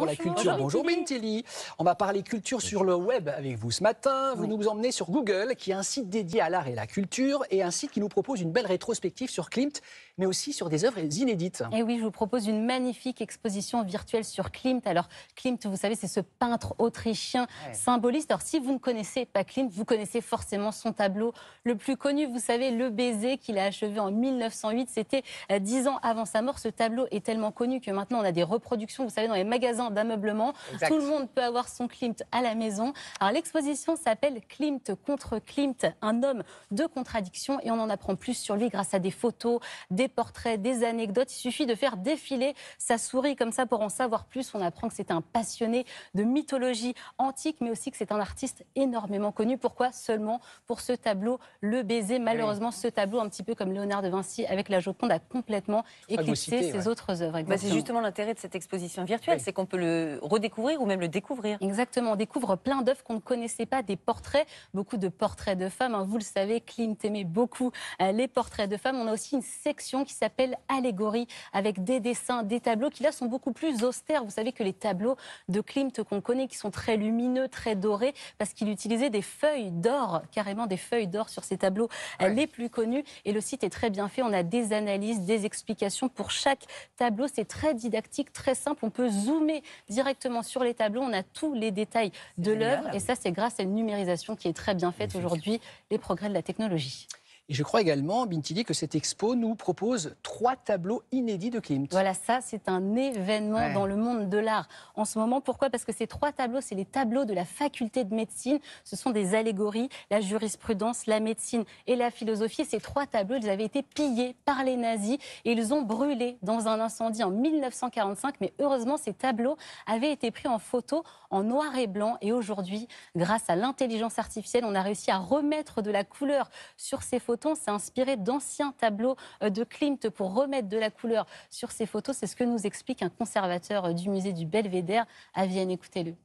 pour la culture. Bonjour Bintili. On va parler culture sur le web avec vous ce matin. Vous nous emmenez sur Google, qui est un site dédié à l'art et la culture, et un site qui nous propose une belle rétrospective sur Klimt, mais aussi sur des œuvres inédites. Et oui, je vous propose une magnifique exposition virtuelle sur Klimt. Alors Klimt, vous savez, c'est ce peintre autrichien symboliste. Alors si vous ne connaissez pas Klimt, vous connaissez forcément son tableau le plus connu. Vous savez, Le Baiser, qu'il a achevé en 1908. C'était 10 ans avant sa mort. Ce tableau est tellement connu que maintenant on a des reproductions, vous savez, dans les magasins d'ameublement. Tout le monde peut avoir son Klimt à la maison. Alors l'exposition s'appelle Klimt contre Klimt, un homme de contradiction, et on en apprend plus sur lui grâce à des photos, des portraits, des anecdotes. Il suffit de faire défiler sa souris comme ça pour en savoir plus. On apprend que c'est un passionné de mythologie antique, mais aussi que c'est un artiste énormément connu. Pourquoi seulement pour ce tableau Le Baiser? Malheureusement, ce tableau, un petit peu comme Léonard de Vinci avec la Joconde, a complètement éclipsé ses autres œuvres. C'est justement l'intérêt de cette exposition virtuelle, c'est qu'on peut le redécouvrir ou même le découvrir. Exactement, on découvre plein d'œuvres qu'on ne connaissait pas, des portraits, beaucoup de portraits de femmes. Vous le savez, Klimt aimait beaucoup les portraits de femmes. On a aussi une section qui s'appelle Allégorie, avec des dessins, des tableaux qui là sont beaucoup plus austères. Vous savez que les tableaux de Klimt qu'on connaît, qui sont très lumineux, très dorés, parce qu'il utilisait des feuilles d'or, carrément des feuilles d'or sur ces tableaux les plus connus. Et le site est très bien fait, on a des analyses, des explications pour chaque tableau. C'est très didactique, très simple. On peut zoomer directement sur les tableaux. On a tous les détails de l'œuvre. Et ça, c'est grâce à une numérisation qui est très bien faite aujourd'hui. Les progrès de la technologie. Et je crois également, Bintili, que cette expo nous propose 3 tableaux inédits de Klimt. Voilà, ça, c'est un événement dans le monde de l'art en ce moment. Pourquoi? Parce que ces 3 tableaux, c'est les tableaux de la faculté de médecine. Ce sont des allégories, la jurisprudence, la médecine et la philosophie. Et ces 3 tableaux, ils avaient été pillés par les nazis et ils ont brûlé dans un incendie en 1945. Mais heureusement, ces tableaux avaient été pris en photo en noir et blanc. Et aujourd'hui, grâce à l'intelligence artificielle, on a réussi à remettre de la couleur sur ces photos. C'est inspiré d'anciens tableaux de Klimt pour remettre de la couleur sur ces photos. C'est ce que nous explique un conservateur du musée du Belvédère à Vienne. Écoutez-le.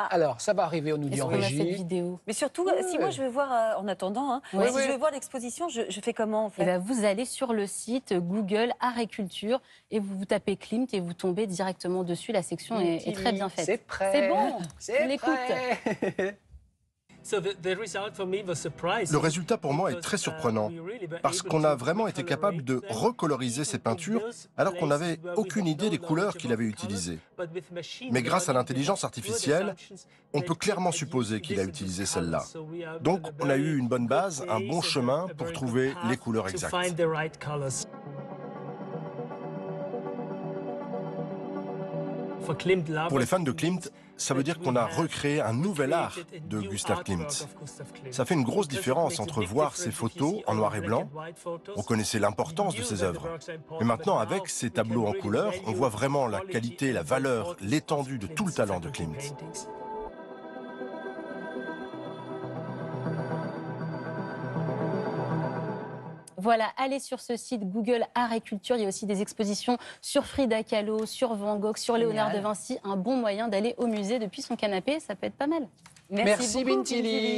Alors, ça va arriver, on nous dit en régie. Cette vidéo. Mais surtout, si moi je veux voir, en attendant, si je veux voir l'exposition, je fais comment en fait? Vous allez sur le site Google Art et Culture et vous tapez Klimt et vous tombez directement dessus. La section est très bien faite. C'est prêt. C'est bon, c'est on l'écoute. Le résultat pour moi est très surprenant parce qu'on a vraiment été capable de recoloriser ces peintures alors qu'on n'avait aucune idée des couleurs qu'il avait utilisées. Mais grâce à l'intelligence artificielle, on peut clairement supposer qu'il a utilisé celle-là. Donc on a eu une bonne base, un bon chemin pour trouver les couleurs exactes. Pour les fans de Klimt, ça veut dire qu'on a recréé un nouvel art de Gustav Klimt. Ça fait une grosse différence entre voir ces photos en noir et blanc. On connaissait l'importance de ces œuvres. Mais maintenant, avec ces tableaux en couleur, on voit vraiment la qualité, la valeur, l'étendue de tout le talent de Klimt. Voilà, allez sur ce site Google Art et Culture. Il y a aussi des expositions sur Frida Kahlo, sur Van Gogh, sur Léonard de Vinci. Un bon moyen d'aller au musée depuis son canapé, ça peut être pas mal. Merci Bintili.